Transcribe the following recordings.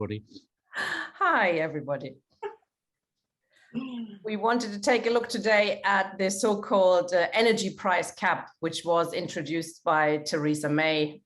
everybody. Hi, everybody. We wanted to take a look today at the so-called energy price cap, which was introduced by Theresa May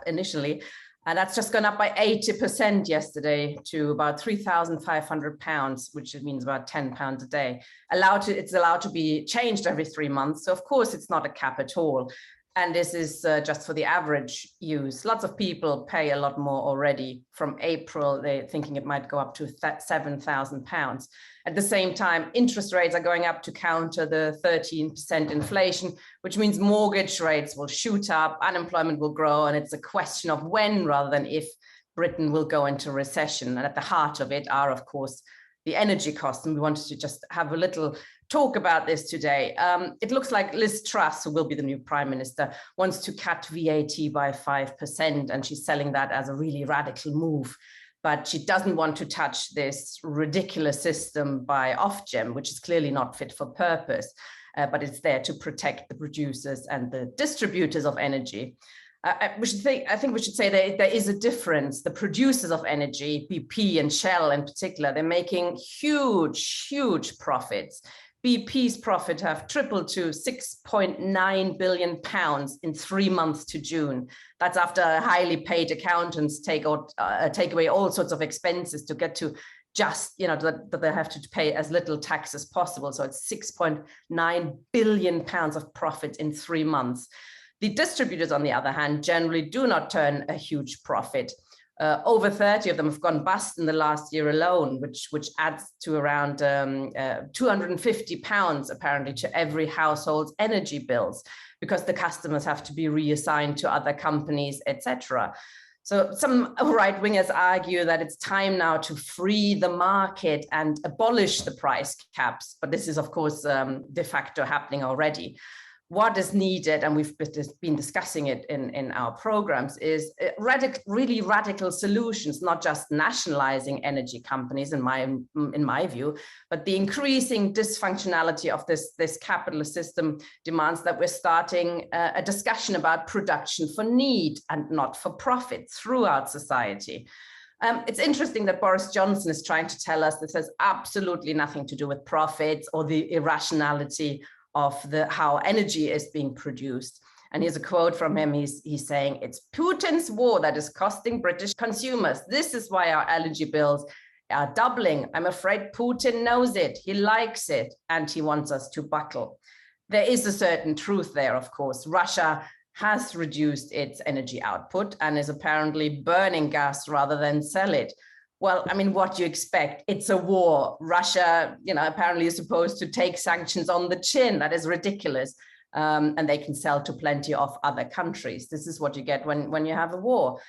initially. And that's just gone up by 80% yesterday to about £3,500, which means about £10 a day. It's allowed to be changed every 3 months. So of course, it's not a cap at all. And this is just for the average use. Lots of people pay a lot more already. From April, they're thinking it might go up to £7,000. At the same time, interest rates are going up to counter the 13% inflation, which means mortgage rates will shoot up, unemployment will grow, and it's a question of when rather than if Britain will go into recession. And at the heart of it are, of course, the energy costs. And we wanted to just have a little talk about this today. It looks like Liz Truss, who will be the new prime minister, wants to cut VAT by 5%, and she's selling that as a really radical move. But she doesn't want to touch this ridiculous system by Ofgem, which is clearly not fit for purpose, but it's there to protect the producers and the distributors of energy. I think we should say there is a difference. The producers of energy, BP and Shell in particular, they're making huge profits. BP's profit have tripled to £6.9 billion in 3 months to June. That's after highly paid accountants take away all sorts of expenses to get to just, that they have to pay as little tax as possible. So it's £6.9 billion of profit in 3 months. The distributors, on the other hand, generally do not turn a huge profit. Over 30 of them have gone bust in the last year alone, which adds to around £250 apparently to every household's energy bills, because the customers have to be reassigned to other companies, etc. So some right-wingers argue that it's time now to free the market and abolish the price caps, but this is of course de facto happening already. What is needed, and we've been discussing it in our programs, is really radical solutions, not just nationalizing energy companies, in my view, but the increasing dysfunctionality of this capitalist system demands that we're starting a discussion about production for need and not for profit throughout society. It's interesting that Boris Johnson is trying to tell us this has absolutely nothing to do with profits or the irrationality of how energy is being produced. And here's a quote from him. He's saying, "It's Putin's war that is costing British consumers. This is why our energy bills are doubling. I'm afraid Putin knows it. He likes it, and he wants us to buckle." There is a certain truth there, of course. Russia has reduced its energy output and is apparently burning gas rather than sell it. Well, I mean, what do you expect? It's a war. Russia, apparently is supposed to take sanctions on the chin. That is ridiculous. And they can sell to plenty of other countries. This is what you get when you have a war.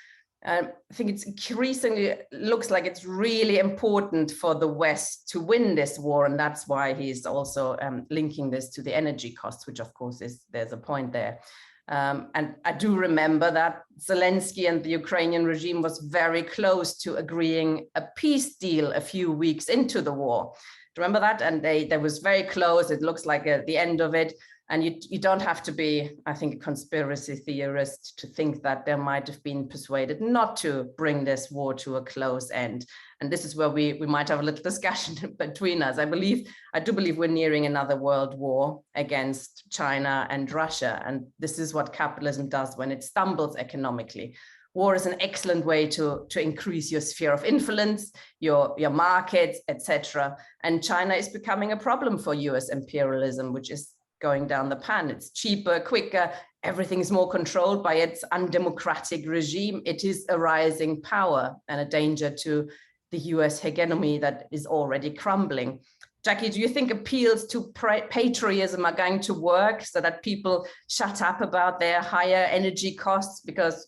I think it's increasingly looks like it's really important for the West to win this war. And that's why he's also linking this to the energy costs, which of course there's a point there. And I do remember that Zelensky and the Ukrainian regime was very close to agreeing a peace deal a few weeks into the war. Do you remember that? And they was very close. It looks like the end of it. And you don't have to be, I think, a conspiracy theorist to think that they might have been persuaded not to bring this war to a close end. And this is where we might have a little discussion between us. I do believe we're nearing another world war against China and Russia. And this is what capitalism does when it stumbles economically. War is an excellent way to increase your sphere of influence, your markets, etc. And China is becoming a problem for US imperialism, which is going down the pan. It's cheaper, quicker, everything is more controlled by its undemocratic regime. It is a rising power and a danger to the US hegemony that is already crumbling. Jackie, do you think appeals to patriotism are going to work so that people shut up about their higher energy costs because,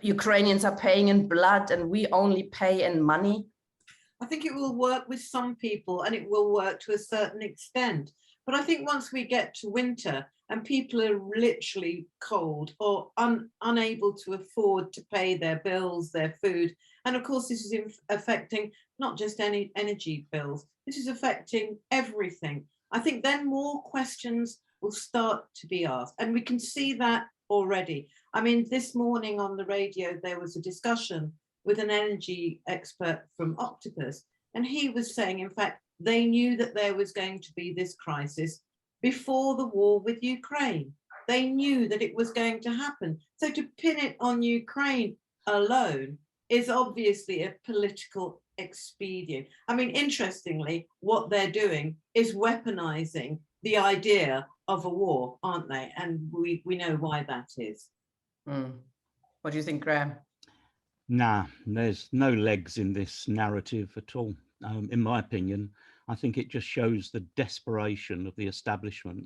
Ukrainians are paying in blood and we only pay in money? I think it will work with some people and it will work to a certain extent. But I think once we get to winter and people are literally cold or unable to afford to pay their bills, their food, and of course this is affecting not just any energy bills, this is affecting everything. I think then more questions will start to be asked, and we can see that already. I mean, this morning on the radio there was a discussion with an energy expert from Octopus, and he was saying, in fact, they knew that there was going to be this crisis before the war with Ukraine. They knew that it was going to happen. So to pin it on Ukraine alone is obviously a political expedient. I mean, interestingly, what they're doing is weaponizing the idea of a war, aren't they? And we know why that is. What do you think, Graham? Nah, there's no legs in this narrative at all. In my opinion, I think it just shows the desperation of the establishment.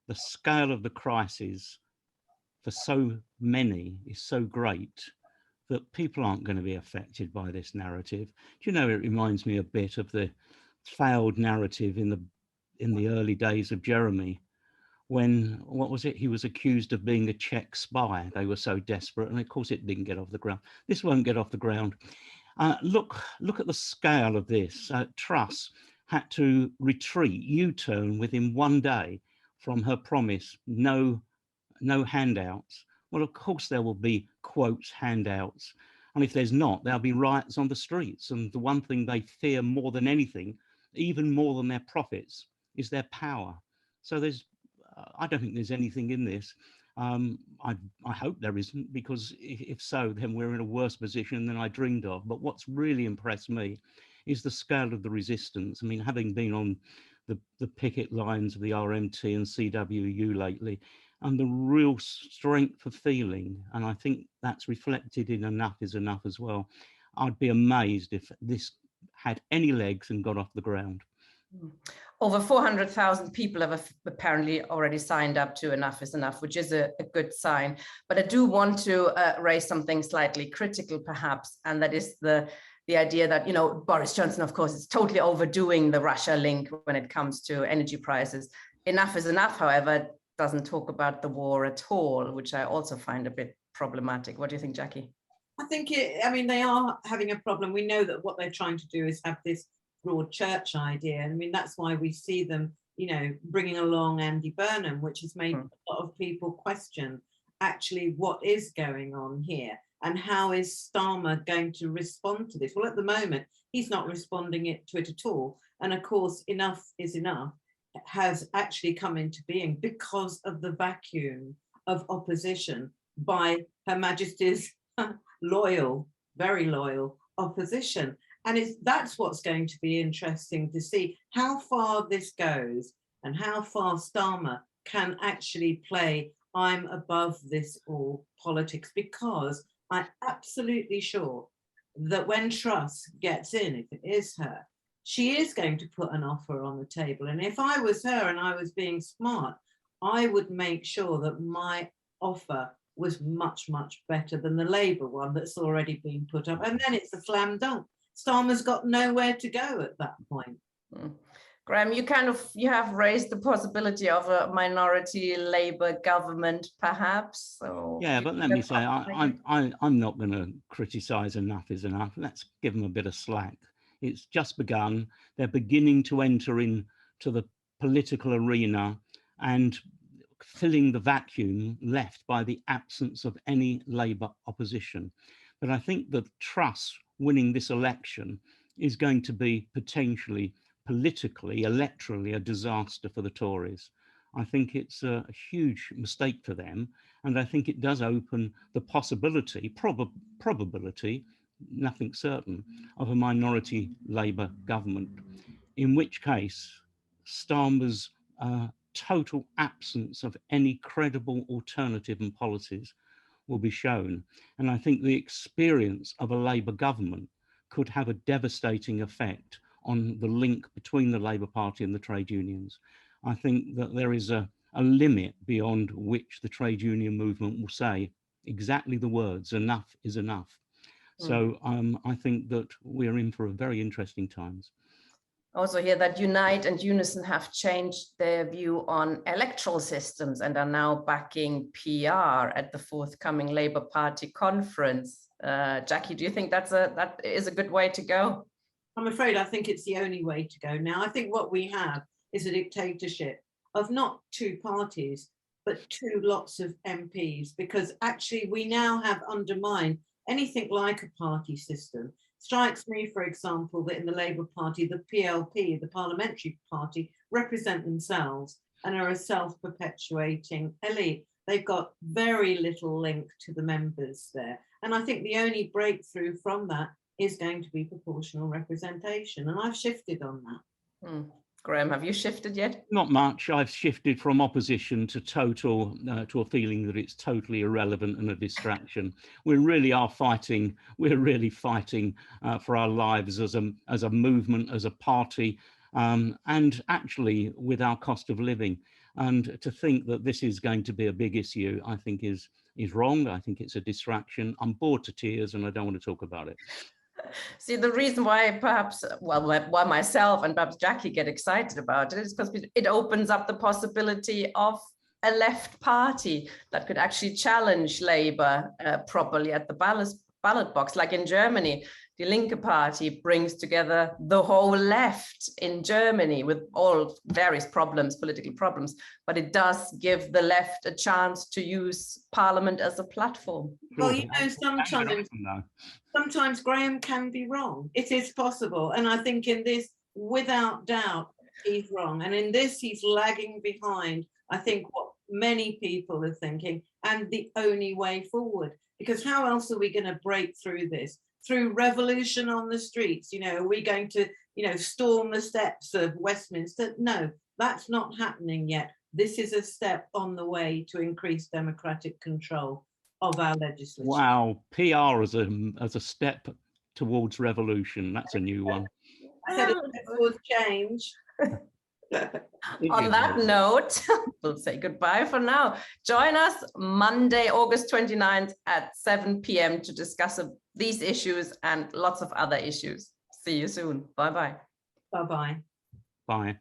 The scale of the crisis for so many is so great that people aren't going to be affected by this narrative. Do you know, it reminds me a bit of the failed narrative in the early days of Jeremy, when, what was it, he was accused of being a Czech spy. They were so desperate, and of course it didn't get off the ground. This won't get off the ground. Look at the scale of this. Truss had to retreat, U-turn within one day from her promise, no handouts. Well, of course there will be, quotes, handouts. And if there's not, there'll be riots on the streets. And the one thing they fear more than anything, even more than their profits, is their power. So I don't think there's anything in this. I hope there isn't, because if so, then we're in a worse position than I dreamed of. But what's really impressed me is the scale of the resistance. I mean, having been on the picket lines of the RMT and CWU lately, and the real strength of feeling, and I think that's reflected in Enough is Enough as well. I'd be amazed if this had any legs and got off the ground. Over 400,000 people have apparently already signed up to Enough is Enough, which is a good sign. But I do want to raise something slightly critical, perhaps, and that is the idea that, you know, Boris Johnson, of course, is totally overdoing the Russia link when it comes to energy prices. Enough is Enough, however, doesn't talk about the war at all, which I also find a bit problematic. What do you think, Jackie? I think I mean, they are having a problem. We know that what they're trying to do is have this broad church idea. I mean, that's why we see them, you know, bringing along Andy Burnham, which has made a lot of people question actually what is going on here and how is Starmer going to respond to this. Well, at the moment, he's not responding to it at all. And of course, Enough is Enough has actually come into being because of the vacuum of opposition by Her Majesty's loyal, very loyal opposition. And that's what's going to be interesting to see how far this goes and how far Starmer can actually play I'm above this all politics, because I'm absolutely sure that when Truss gets in, if it is her, she is going to put an offer on the table. And if I was her and I was being smart, I would make sure that my offer was much, much better than the Labour one that's already been put up. And then it's a slam dunk. Starmer's got nowhere to go at that point. Graham, you have raised the possibility of a minority Labour government, perhaps. So yeah, but let me say, I'm not going to criticise Enough is Enough. Let's give them a bit of slack. It's just begun. They're beginning to enter into the political arena and filling the vacuum left by the absence of any Labour opposition. But I think that Truss winning this election is going to be potentially politically, electorally, a disaster for the Tories. I think it's a huge mistake for them. And I think it does open the possibility, probability, nothing certain, of a minority Labour government, in which case Starmer's total absence of any credible alternative and policies will be shown. And I think the experience of a Labour government could have a devastating effect on the link between the Labour Party and the trade unions. I think that there is a limit beyond which the trade union movement will say exactly the words, enough is enough. So I think that we're in for a very interesting times. Also hear that Unite and Unison have changed their view on electoral systems and are now backing PR at the forthcoming Labour Party conference. Jackie, do you think that is a good way to go? I'm afraid I think it's the only way to go now. I think what we have is a dictatorship of not two parties, but two lots of MPs, because actually we now have undermined anything like a party system. Strikes me, for example, that in the Labour Party, the PLP, the Parliamentary Party, represent themselves and are a self-perpetuating elite. They've got very little link to the members there. And I think the only breakthrough from that is going to be proportional representation. And I've shifted on that. Graham, have you shifted yet? Not much. I've shifted from opposition to total, to a feeling that it's totally irrelevant and a distraction. We really are fighting. We're really fighting for our lives as a movement, as a party, and actually with our cost of living. And to think that this is going to be a big issue, I think is wrong. I think it's a distraction. I'm bored to tears and I don't want to talk about it. See, the reason why perhaps, well, why myself and perhaps Jackie get excited about it is because it opens up the possibility of a left party that could actually challenge Labour properly at the ballot box. Like in Germany, the Linke Party brings together the whole left in Germany with all various problems, political problems, but it does give the left a chance to use parliament as a platform. Well, you know, sometimes Graham can be wrong. It is possible. And I think in this, without doubt, he's wrong. And in this, he's lagging behind, I think, what many people are thinking, and the only way forward. Because how else are we going to break through this? Through revolution on the streets? You know, are we going to, you know, storm the steps of Westminster? No, that's not happening yet. This is a step on the way to increase democratic control of our legislation. Wow, PR as a step towards revolution. That's a new one. I said a step towards change. On that note, we'll say goodbye for now. Join us Monday, August 29th at 7 p.m. to discuss these issues and lots of other issues. See you soon. Bye-bye. Bye-bye. Bye.